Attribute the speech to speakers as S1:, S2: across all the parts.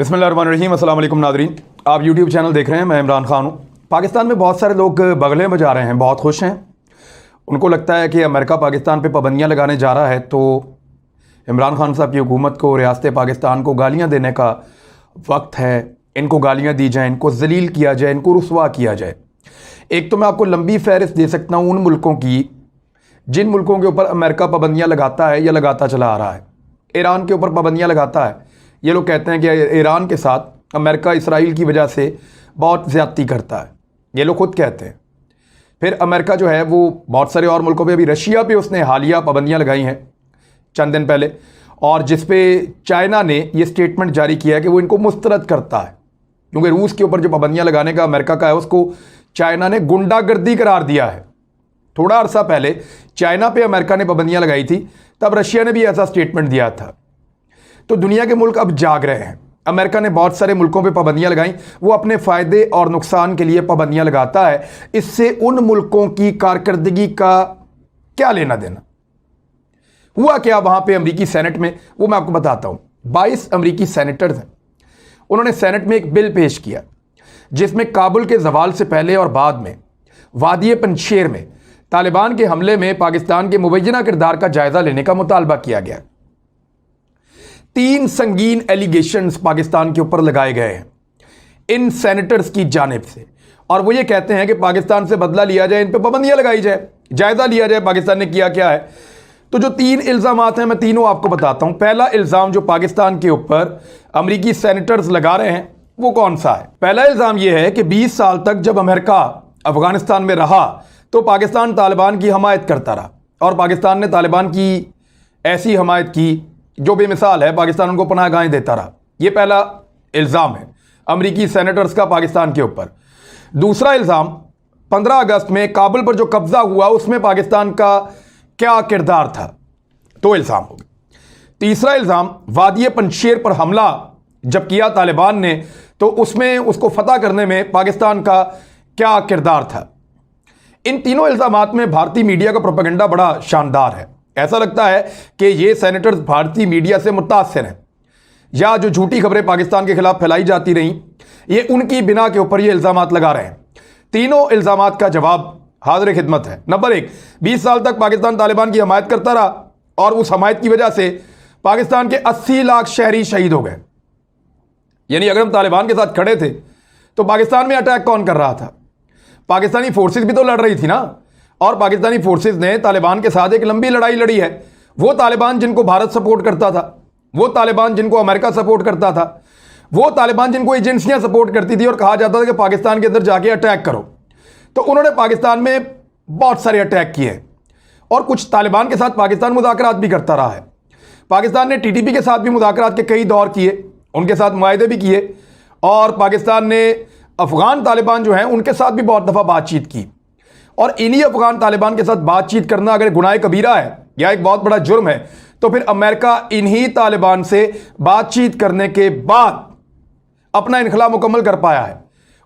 S1: बिस्मिल्लाहिर्रहमानिर्रहीम, अस्सलाम वालेकुम नाज़रीन। आप यूट्यूब चैनल देख रहे हैं, मैं इमरान खान हूँ। पाकिस्तान में बहुत सारे लोग बगलें बजा रहे हैं, बहुत खुश हैं। उनको लगता है कि अमेरिका पाकिस्तान पे पाबंदियाँ लगाने जा रहा है तो इमरान खान साहब की हुकूमत को, रियासत पाकिस्तान को गालियाँ देने का वक्त है। इनको गालियाँ दी जाएँ, इनको जलील किया जाए, इनको रुसवा किया जाए। एक तो मैं आपको लंबी फहरिस्त दे सकता हूँ उन मुल्कों की जिन मुल्कों के ऊपर अमेरिका पाबंदियाँ लगाता है या लगाता चला आ रहा है। ईरान के ऊपर पाबंदियाँ लगाता है। ये लोग कहते हैं कि ईरान के साथ अमेरिका इसराइल की वजह से बहुत ज़्यादती करता है, ये लोग खुद कहते हैं। फिर अमेरिका जो है वो बहुत सारे और मुल्कों पे, अभी रशिया पे उसने हालिया पाबंदियाँ लगाई हैं चंद दिन पहले, और जिस पे चाइना ने ये स्टेटमेंट जारी किया है कि वो इनको मुस्तरद करता है, क्योंकि रूस के ऊपर जो पाबंदियाँ लगाने का अमेरिका का है उसको चाइना ने गुंडागर्दी करार दिया है। थोड़ा अरसा पहले चाइना पे अमेरिका ने पाबंदियाँ लगाई थी, तब रशिया ने भी ऐसा स्टेटमेंट दिया था। तो दुनिया के मुल्क अब जाग रहे हैं। अमेरिका ने बहुत सारे मुल्कों पे पाबंदियां लगाई, वो अपने फ़ायदे और नुकसान के लिए पाबंदियां लगाता है। इससे उन मुल्कों की कारकर्दगी का क्या लेना देना। हुआ क्या वहाँ पे अमेरिकी सेनेट में, वो मैं आपको बताता हूँ। 22 अमेरिकी सेनेटर्स हैं, उन्होंने सेनेट में एक बिल पेश किया जिसमें काबुल के जवाल से पहले और बाद में वादी पंजशेर में तालिबान के हमले में पाकिस्तान के मुबैना किरदार का जायज़ा लेने का मुतालबा किया गया। 3 संगीन एलिगेशंस पाकिस्तान के ऊपर लगाए गए हैं इन सेनेटर्स की जानिब से, और वो ये कहते हैं कि पाकिस्तान से बदला लिया जाए, इन पे पाबंदियां लगाई जाए, जायज़ा लिया जाए पाकिस्तान ने किया क्या है। तो जो 3 इल्ज़ामात हैं मैं तीनों आपको बताता हूं। पहला इल्ज़ाम जो पाकिस्तान के ऊपर अमेरिकी सेनेटर्स लगा रहे हैं वो कौन सा है। पहला इल्ज़ाम यह है कि 20 साल तक जब अमेरिका अफगानिस्तान में रहा तो पाकिस्तान तालिबान की हमायत करता रहा, और पाकिस्तान ने तालिबान की ऐसी हमायत की जो बेमिसाल है, पाकिस्तान उनको पनाहगाहें देता रहा। यह पहला इल्ज़ाम है अमेरिकी सेनेटर्स का पाकिस्तान के ऊपर। दूसरा इल्ज़ाम 15 अगस्त में काबुल पर जो कब्जा हुआ उसमें पाकिस्तान का क्या किरदार था, 2 इल्ज़ाम हो गए। तीसरा इल्ज़ाम वादी पंजशेर पर हमला जब किया तालिबान ने तो उसमें उसको फतह करने में पाकिस्तान का क्या किरदार था। इन तीनों इल्ज़ामात में भारतीय मीडिया का प्रोपेगेंडा बड़ा शानदार है। ऐसा लगता है कि ये सेनेटर्स भारतीय मीडिया से मुतासिर हैं, या जो झूठी खबरें पाकिस्तान के खिलाफ फैलाई जाती रहीं ये उनकी बिना के ऊपर ये इल्ज़ामात लगा रहे हैं। तीनों इल्ज़ामात का जवाब हाज़िर खिदमत है। नंबर 1, 20 साल तक पाकिस्तान तालिबान की हमायत करता रहा, और उस हमायत की वजह से पाकिस्तान के 80 लाख शहरी शहीद हो गए। यानी अगर हम तालिबान के साथ खड़े थे तो पाकिस्तान में अटैक कौन कर रहा था? पाकिस्तानी फोर्सेस भी तो लड़ रही थी ना, और पाकिस्तानी फोर्सेस ने तालिबान के साथ एक लंबी लड़ाई लड़ी है। वो तालिबान जिनको भारत सपोर्ट करता था, वो तालिबान जिनको अमेरिका सपोर्ट करता था, वो तालिबान जिनको एजेंसियां सपोर्ट करती थी और कहा जाता था कि पाकिस्तान के अंदर जाके अटैक करो, तो उन्होंने पाकिस्तान में बहुत सारे अटैक किए। और कुछ तालिबान के साथ पाकिस्तान मुज़ाकरात भी करता रहा है। पाकिस्तान ने TTP के साथ भी मुज़ाकरात के कई दौर किए, उनके साथ मुआहदे भी किए, और पाकिस्तान ने अफगान तालिबान जो हैं उनके साथ भी बहुत दफ़ा बातचीत की। और इन्हीं अफगान तालिबान के साथ बातचीत करना अगर गुनाह कबीरा है या एक बहुत बड़ा जुर्म है, तो फिर अमेरिका इन्हीं तालिबान से बातचीत करने के बाद अपना इनखला मुकम्मल कर पाया है।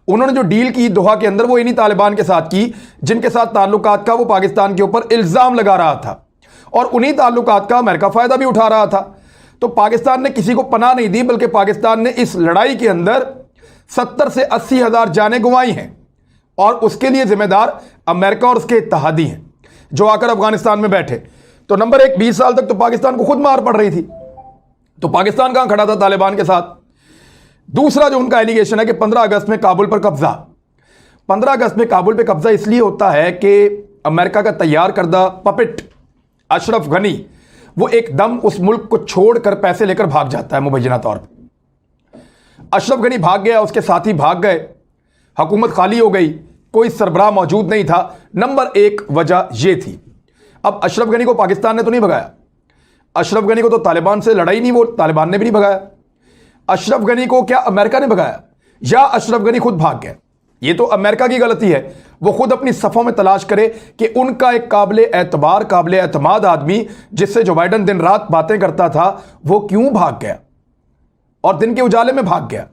S1: उन्होंने जो डील की दोहा के अंदर वो इन्हीं तालिबान के साथ की जिनके साथ ताल्लुकात का वो पाकिस्तान के ऊपर इल्ज़ाम लगा रहा था, और उन्हीं ताल्लुकात का अमेरिका फ़ायदा भी उठा रहा था। तो पाकिस्तान ने किसी को पनाह नहीं दी, बल्कि पाकिस्तान ने इस लड़ाई के अंदर 70 से 80 हज़ार जानें गंवाई हैं, और उसके लिए जिम्मेदार अमेरिका और उसके इत्तेहादी हैं जो आकर अफगानिस्तान में बैठे। तो नंबर 1, 20 साल तक तो पाकिस्तान को खुद मार पड़ रही थी, तो पाकिस्तान कहां खड़ा था तालिबान के साथ। दूसरा जो उनका एलिगेशन है कि 15 अगस्त में काबुल पर कब्जा। 15 अगस्त में काबुल पर कब्जा इसलिए होता है कि अमेरिका का तैयार करदा पपेट अशरफ गनी वो एकदम उस मुल्क को छोड़कर पैसे लेकर भाग जाता है मुबैना तौर पर। अशरफ गनी भाग गया, उसके साथी भाग गए, हुकूमत खाली हो गई, कोई सरबराह मौजूद नहीं था। नंबर 1 वजह यह थी। अब अशरफ गनी को पाकिस्तान ने तो नहीं भगाया, अशरफ गनी को तो तालिबान से लड़ाई नहीं, वो तालिबान ने भी नहीं भगाया। अशरफ गनी को क्या अमेरिका ने भगाया, या अशरफ गनी खुद भाग गया? ये तो अमेरिका की गलती है। वो खुद अपनी सफ़ों में तलाश करे कि उनका एक काबिल एतबार, काबिल एतमाद आदमी जिससे जो बाइडन दिन रात बातें करता था वो क्यों भाग गया, और दिन के उजाले में भाग गया।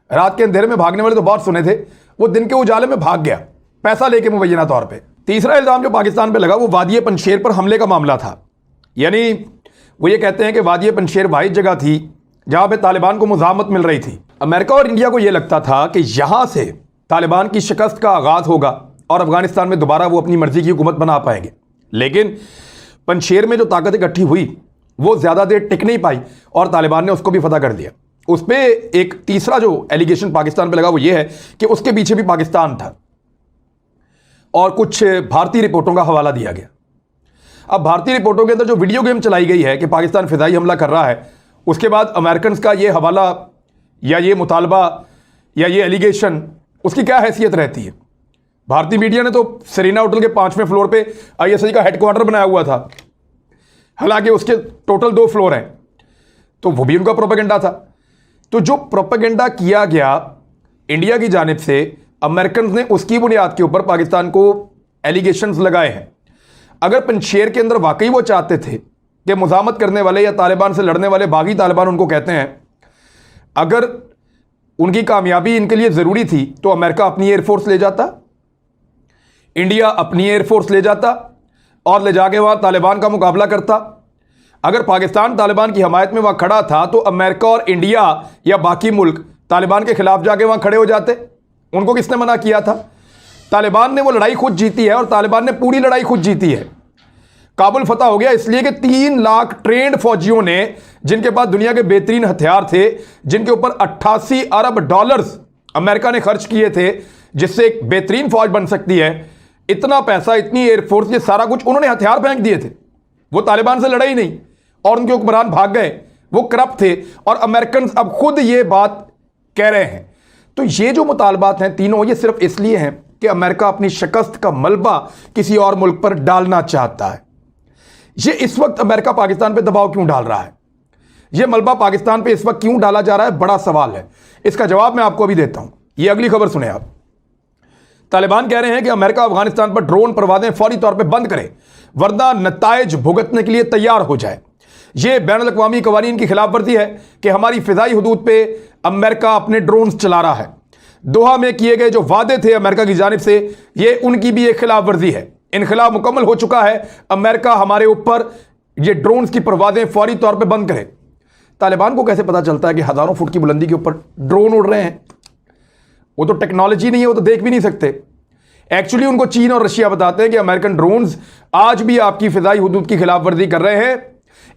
S1: रात के अंधेरे में भागने वाले तो बहुत सुने थे, वो दिन के उजाले में भाग गया पैसा लेके मुबैना तौर पे। तीसरा इल्ज़ाम जो पाकिस्तान पे लगा वो वादी पंजशेर पर हमले का मामला था। यानी वो ये कहते हैं कि वादी पंजशेर वाहिद जगह थी जहां पे तालिबान को मुज़ाहमत मिल रही थी। अमेरिका और इंडिया को यह लगता था कि यहां से तालिबान की शिकस्त का आगाज होगा और अफगानिस्तान में दोबारा वो अपनी मर्जी की हुकूमत बना पाएंगे। लेकिन पंजशेर में जो ताकत इकट्ठी हुई वो ज़्यादा देर टिक नहीं पाई और तालिबान ने उसको भी फतह कर दिया। उस पर एक तीसरा जो एलिगेशन पाकिस्तान पे लगा वो ये है कि उसके पीछे भी पाकिस्तान था और कुछ भारतीय रिपोर्टों का हवाला दिया गया। अब भारतीय रिपोर्टों के अंदर जो वीडियो गेम चलाई गई है कि पाकिस्तान फिजाई हमला कर रहा है, उसके बाद अमेरिकन का ये हवाला या ये मुतालबा या ये एलिगेशन, उसकी क्या हैसियत रहती है? भारतीय मीडिया ने तो सेरेना होटल के 5वें फ्लोर पे आईएसआई का हेडक्वार्टर बनाया हुआ था, हालांकि उसके टोटल 2 फ्लोर हैं, तो वो भी उनका प्रोपेगेंडा था। तो जो प्रोपेगेंडा किया गया इंडिया की जानिब से, अमेरिकन ने उसकी बुनियाद के ऊपर पाकिस्तान को एलिगेशंस लगाए हैं। अगर पंजशेर के अंदर वाकई वो चाहते थे कि मुज़ाहमत करने वाले या तालिबान से लड़ने वाले बागी तालिबान उनको कहते हैं, अगर उनकी कामयाबी इनके लिए ज़रूरी थी तो अमेरिका अपनी एयरफोर्स ले जाता, इंडिया अपनी एयरफोर्स ले जाता और ले जाके वहाँ तालिबान का मुकाबला करता। अगर पाकिस्तान तालिबान की हमायत में वहाँ खड़ा था तो अमेरिका और इंडिया या बाकी मुल्क तालिबान के खिलाफ जाके वहाँ खड़े हो जाते। उनको किसने मना किया था? तालिबान ने वो लड़ाई खुद जीती है और तालिबान ने पूरी लड़ाई खुद जीती है। काबुल फतह हो गया इसलिए कि 3 लाख ट्रेंड फौजियों ने, जिनके पास दुनिया के बेहतरीन हथियार थे, जिनके ऊपर 88 अरब डॉलर्स अमेरिका ने खर्च किए थे जिससे एक बेहतरीन फौज बन सकती है, इतना पैसा, इतनी एयरफोर्स, ये सारा कुछ उन्होंने हथियार फेंक दिए थे। वो तालिबान से लड़े ही नहीं और उनके हुक्मरान भाग गए, वो करप्ट थे और अमेरिकन अब खुद ये बात कह रहे हैं। तो ये जो मुतालबात हैं तीनों, ये सिर्फ इसलिए हैं कि अमेरिका अपनी शिकस्त का मलबा किसी और मुल्क पर डालना चाहता है। ये इस वक्त अमेरिका पाकिस्तान पे दबाव क्यों डाल रहा है, ये मलबा पाकिस्तान पे इस वक्त क्यों डाला जा रहा है, बड़ा सवाल है। इसका जवाब मैं आपको अभी देता हूं। ये अगली खबर सुने आप। तालिबान कह रहे हैं कि अमेरिका अफगानिस्तान पर ड्रोन परवाजें फौरी तौर पर बंद करे वरना नताइज भुगतने के लिए तैयार हो जाए। यह बैनुल अक़वामी कवानीन की खिलाफ वर्जी है कि हमारी फिजाई हदूद पे अमेरिका अपने ड्रोन चला रहा है। दोहा में किए गए जो वादे थे अमेरिका की जानिब से, ये उनकी भी एक खिलाफ वर्जी है। इनखिलाफ मुकम्मल हो चुका है। अमेरिका हमारे ऊपर ये ड्रोन की परवाजें फौरी तौर पर बंद करे। तालिबान को कैसे पता चलता है कि हज़ारों फुट की बुलंदी के ऊपर ड्रोन उड़ रहे हैं? वो तो टेक्नोलॉजी नहीं है, वो तो देख भी नहीं सकते। एक्चुअली उनको चीन और रशिया बताते हैं कि अमेरिकन ड्रोन्स आज भी आपकी फिजाई हुदूद की खिलाफ वर्जी कर रहे हैं,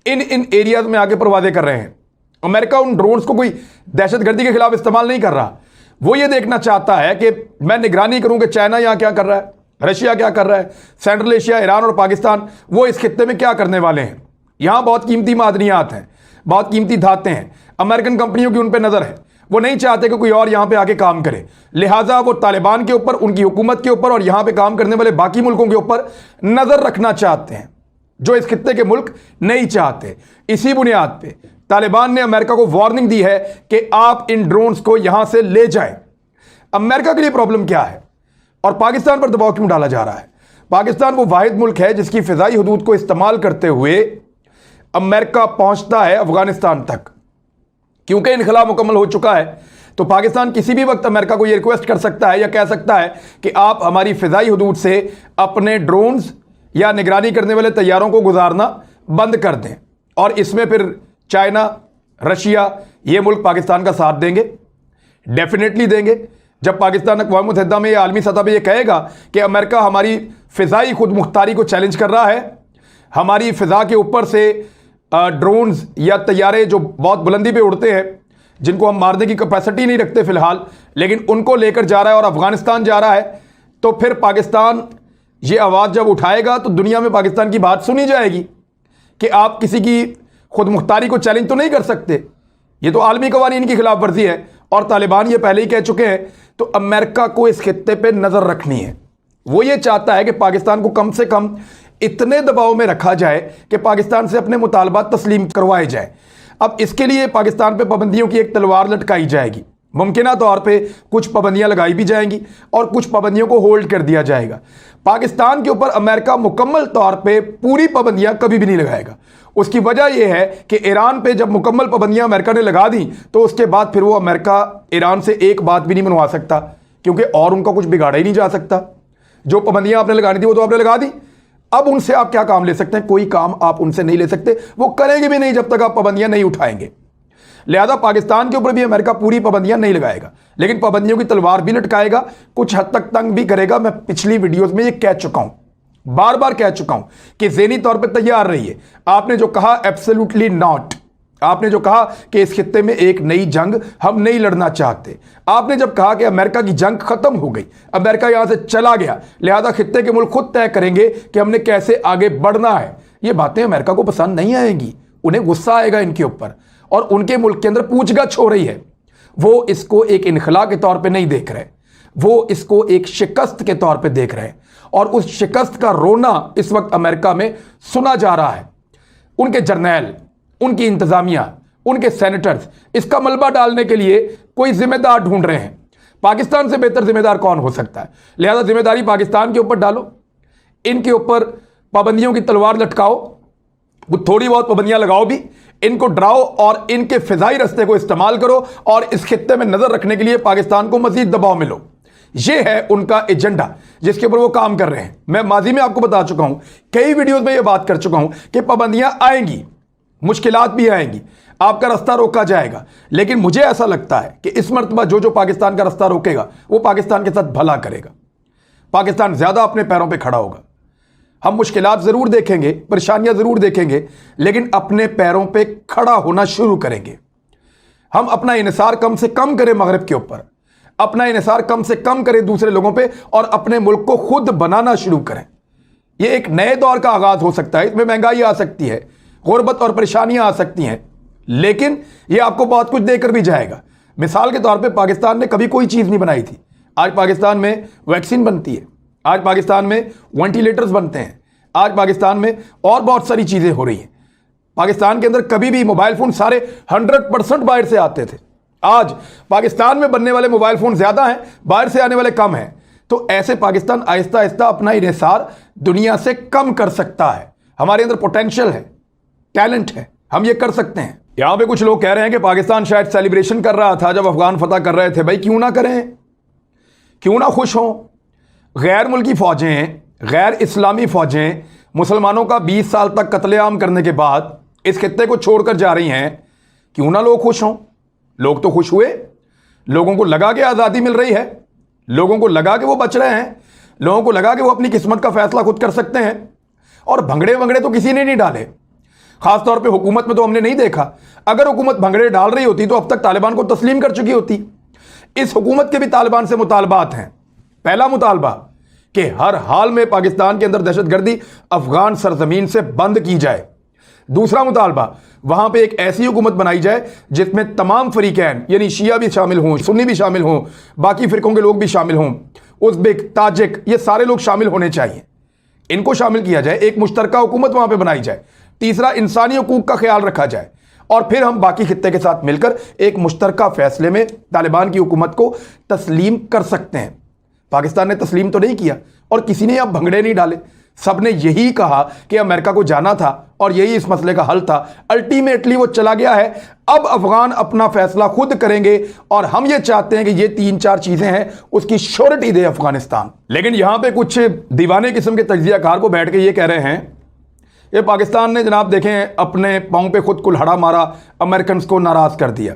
S1: इन एरियाज में आके परवाजें कर रहे हैं। अमेरिका उन ड्रोन्स को कोई दहशतगर्दी के खिलाफ इस्तेमाल नहीं कर रहा। वो ये देखना चाहता है कि मैं निगरानी करूं कि चाइना यहां क्या कर रहा है, रशिया क्या कर रहा है, सेंट्रल एशिया, ईरान और पाकिस्तान, वो इस खित्ते में क्या करने वाले हैं। यहां बहुत कीमती मादनियात हैं, बहुत कीमती धातें हैं। अमेरिकन कंपनियों की उन पर नजर है, वो नहीं चाहते कि कोई और यहां पे आके काम करे। लिहाजा वो तालिबान के ऊपर, उनकी हुकूमत के ऊपर और यहां पे काम करने वाले बाकी मुल्कों के ऊपर नजर रखना चाहते हैं, जो इस खित्ते के मुल्क नहीं चाहते। इसी बुनियाद पे तालिबान ने अमेरिका को वार्निंग दी है कि आप इन ड्रोन्स को यहां से ले जाएं। अमेरिका के लिए प्रॉब्लम क्या है और पाकिस्तान पर दबाव क्यों डाला जा रहा है? पाकिस्तान वो वाहिद मुल्क है जिसकी फिजाई हदूद को इस्तेमाल करते हुए अमेरिका पहुंचता है अफगानिस्तान तक। क्योंकि इनखला मुकम्मल हो चुका है तो पाकिस्तान किसी भी वक्त अमेरिका को यह रिक्वेस्ट कर सकता है या कह सकता है कि आप हमारी फिजाई हदूद से अपने ड्रोन्स या निगरानी करने वाले तैयारों को गुजारना बंद कर दें। और इसमें फिर चाइना, रशिया, ये मुल्क पाकिस्तान का साथ देंगे, डेफिनेटली देंगे। जब पाकिस्तान अक़वाम मुत्तहिदा में या आलमी सतह पर यह कहेगा कि अमेरिका हमारी फ़िज़ाई खुद मुख्तारी को चैलेंज कर रहा है, हमारी फ़िज़ा के ऊपर से ड्रोन्स या तैयारे जो बहुत बुलंदी पे उड़ते हैं, जिनको हम मारने की कैपेसिटी नहीं रखते फ़िलहाल, लेकिन उनको लेकर जा रहा है और अफ़गानिस्तान जा रहा है, तो फिर पाकिस्तान ये आवाज़ जब उठाएगा तो दुनिया में पाकिस्तान की बात सुनी जाएगी कि आप किसी की खुद मुख्तारी को चैलेंज तो नहीं कर सकते। ये तो आलमी कवानीन की खिलाफ वर्जी है और तालिबान ये पहले ही कह चुके हैं। तो अमेरिका को इस खित्ते पे नज़र रखनी है। वो ये चाहता है कि पाकिस्तान को कम से कम इतने दबाव में रखा जाए कि पाकिस्तान से अपने मुतालबात तस्लीम करवाए जाए। अब इसके लिए पाकिस्तान पे पाबंदियों की एक तलवार लटकाई जाएगी। मुमकिन तौर पे कुछ पाबंदियां लगाई भी जाएंगी और कुछ पाबंदियों को होल्ड कर दिया जाएगा। पाकिस्तान के ऊपर अमेरिका मुकम्मल तौर पे पूरी पाबंदियां कभी भी नहीं लगाएगा। उसकी वजह यह है कि ईरान पे जब मुकम्मल पाबंदियां अमेरिका ने लगा दी तो उसके बाद फिर वो अमेरिका ईरान से एक बात भी नहीं मनवा सकता, क्योंकि और उनका कुछ बिगाड़ा ही नहीं जा सकता। जो पाबंदियां आपने लगानी थी वो तो आपने लगा दी। अब उनसे आप क्या काम ले सकते हैं? कोई काम आप उनसे नहीं ले सकते। वो करेंगे भी नहीं जब तक आप पाबंदियां नहीं उठाएंगे। लिहाजा पाकिस्तान के ऊपर भी अमेरिका पूरी पाबंदियां नहीं लगाएगा, लेकिन पाबंदियों की तलवार भी लटकाएगा, कुछ हद तक तंग भी करेगा। मैं पिछली वीडियोस में ये कह चुका हूं, बार बार कह चुका हूं कि ज़हनी तौर पे तैयार रहिए। आपने जो कहा एब्सोल्युटली नॉट, आपने जो कहा कि इस खित्ते में एक नई जंग हम नहीं लड़ना चाहते, आपने जब कहा कि अमेरिका की जंग खत्म हो गई, अमेरिका यहां से चला गया, लिहाजा खित्ते के मुल्क खुद तय करेंगे कि हमने कैसे आगे बढ़ना है, ये बातें अमेरिका को पसंद नहीं आएंगी। उन्हें गुस्सा आएगा इनके ऊपर, और उनके मुल्क के अंदर पूछगछ हो रही है। वो इसको एक इनखला के तौर पे नहीं देख रहे, वो इसको एक शिकस्त के तौर पे देख रहे हैं, और उस शिकस्त का रोना इस वक्त अमेरिका में सुना जा रहा है। उनके जर्नैल, उनकी इंतजामिया, उनके सेनेटर्स इसका मलबा डालने के लिए कोई जिम्मेदार ढूंढ रहे हैं। पाकिस्तान से बेहतर जिम्मेदार कौन हो सकता है? लिहाजा जिम्मेदारी पाकिस्तान के ऊपर डालो, इनके ऊपर पाबंदियों की तलवार लटकाओ, वो थोड़ी बहुत पाबंदियां लगाओ भी, इनको डराओ और इनके फिजाई रस्ते को इस्तेमाल करो, और इस खित्ते में नजर रखने के लिए पाकिस्तान को मजीद दबाव में लो। ये है उनका एजेंडा जिसके ऊपर वो काम कर रहे हैं। मैं माजी में आपको बता चुका हूं, कई वीडियोस में ये बात कर चुका हूं कि पाबंदियां आएंगी, मुश्किलात भी आएंगी, आपका रास्ता रोका जाएगा, लेकिन मुझे ऐसा लगता है कि इस मर्तबा जो पाकिस्तान का रास्ता रोकेगा वो पाकिस्तान के साथ भला करेगा। पाकिस्तान ज्यादा अपने पैरों पर खड़ा होगा। हम मुश्किलात ज़रूर देखेंगे, परेशानियां ज़रूर देखेंगे, लेकिन अपने पैरों पे खड़ा होना शुरू करेंगे। हम अपना इन्हिसार कम से कम करें मगरिब के ऊपर, अपना इन्हिसार कम से कम करें दूसरे लोगों पे, और अपने मुल्क को खुद बनाना शुरू करें। यह एक नए दौर का आगाज़ हो सकता है। इसमें महंगाई आ सकती है, गुर्बत और परेशानियां आ सकती हैं, लेकिन यह आपको बहुत कुछ देकर भी जाएगा। मिसाल के तौर पर पाकिस्तान ने कभी कोई चीज़ नहीं बनाई थी, आज पाकिस्तान में वैक्सीन बनती है, आज पाकिस्तान में वेंटिलेटर्स बनते हैं, आज पाकिस्तान में और बहुत सारी चीज़ें हो रही हैं। पाकिस्तान के अंदर कभी भी मोबाइल फ़ोन सारे 100% बाहर से आते थे, आज पाकिस्तान में बनने वाले मोबाइल फ़ोन ज़्यादा हैं, बाहर से आने वाले कम हैं। तो ऐसे पाकिस्तान आहिस्ता आहिस्ता अपना इन्हिसार दुनिया से कम कर सकता है। हमारे अंदर पोटेंशियल है, टैलेंट है, हम ये कर सकते हैं। यहां पे कुछ लोग कह रहे हैं कि पाकिस्तान शायद सेलिब्रेशन कर रहा था जब अफगान फतह कर रहे थे। भाई क्यों ना करें, क्यों ना खुश हों। गैर मुल्की फ़ौजें, गैर इस्लामी फ़ौजें मुसलमानों का 20 साल तक कत्लेआम करने के बाद इस खित्ते को छोड़कर जा रही हैं, क्यों ना लोग खुश हों। लोग तो खुश हुए, लोगों को लगा कि आज़ादी मिल रही है, लोगों को लगा कि वो बच रहे हैं, लोगों को लगा कि वो अपनी किस्मत का फैसला खुद कर सकते हैं। और भंगड़े वंगड़े तो किसी ने नहीं डाले, खासतौर पे हुकूमत में तो हमने नहीं देखा। अगर हुकूमत भंगड़े डाल रही होती तो अब तक तालिबान को तस्लीम कर चुकी होती। इस हुकूमत के भी तालिबान से मुतालबात हैं। पहला मुतालबा कि हर हाल में पाकिस्तान के अंदर दहशतगर्दी अफगान सरजमीन से बंद की जाए। दूसरा मुतालबा, वहां पे एक ऐसी हुकूमत बनाई जाए जिसमें तमाम फरीकैन, यानी शिया भी शामिल हों, सुन्नी भी शामिल हों, बाकी फिरकों के लोग भी शामिल हों, उज़्बेक, ताजिक, ये सारे लोग शामिल होने चाहिए। इनको शामिल किया जाए, एक मुश्तरका हुकूमत वहां पे बनाई जाए। तीसरा, इंसानी हकूक का ख्याल रखा जाए, और फिर हम बाकी खित्ते के साथ मिलकर एक मुश्तरका फैसले में तालिबान की हुकूमत को तस्लीम कर सकते हैं। पाकिस्तान ने तस्लीम तो नहीं किया और किसी ने अब भंगड़े नहीं डाले। सब ने यही कहा कि अमेरिका को जाना था और यही इस मसले का हल था। अल्टीमेटली वो चला गया है। अब अफगान अपना फैसला खुद करेंगे, और हम ये चाहते हैं कि ये 3-4 चीजें हैं उसकी श्योरिटी दे अफगानिस्तान। लेकिन यहां पे कुछ दीवाने किस्म के तज्जियाकार को बैठ के ये कह रहे हैं ये पाकिस्तान ने जनाब देखें अपने पाँव पे खुद कुल्हाड़ा मारा, अमेरिकन को नाराज़ कर दिया।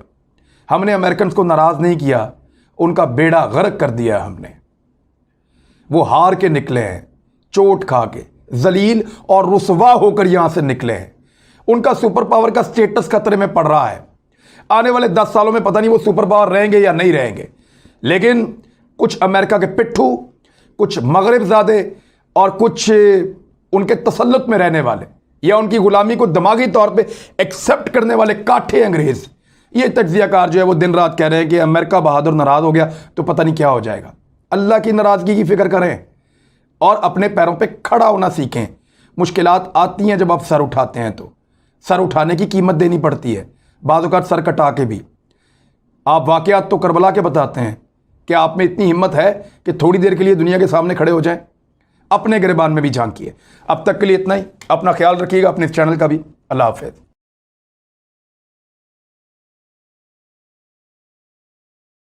S1: हमने अमेरिकन को नाराज़ नहीं किया, उनका बेड़ा गर्क कर दिया हमने। वो हार के निकले हैं, चोट खा के, जलील और रुसवा होकर यहां से निकले हैं। उनका सुपर पावर का स्टेटस खतरे में पड़ रहा है। आने वाले 10 सालों में पता नहीं वो सुपर पावर रहेंगे या नहीं रहेंगे, लेकिन कुछ अमेरिका के पिट्ठू, कुछ मगरिबजादे और कुछ उनके तसल्लुत में रहने वाले या उनकी गुलामी को दिमागी तौर पे एक्सेप्ट करने वाले काठे अंग्रेज, ये तज्जियाकार जो है वो दिन रात कह रहे हैं कि अमेरिका बहादुर नाराज हो गया तो पता नहीं क्या हो जाएगा। अल्लाह की नाराज़गी की फिक्र करें और अपने पैरों पे खड़ा होना सीखें। मुश्किलात आती हैं जब आप सर उठाते हैं तो सर उठाने की कीमत देनी पड़ती है, बाज़ औक़ात सर कटा के भी। आप वाक़यात तो करबला के बताते हैं कि आप में इतनी हिम्मत है कि थोड़ी देर के लिए दुनिया के सामने खड़े हो जाएं, अपने गिरबान में भी झांकिए। अब तक के लिए इतना ही। अपना ख्याल रखिएगा, अपने इस चैनल का भी। अल्लाह हाफ़िज़।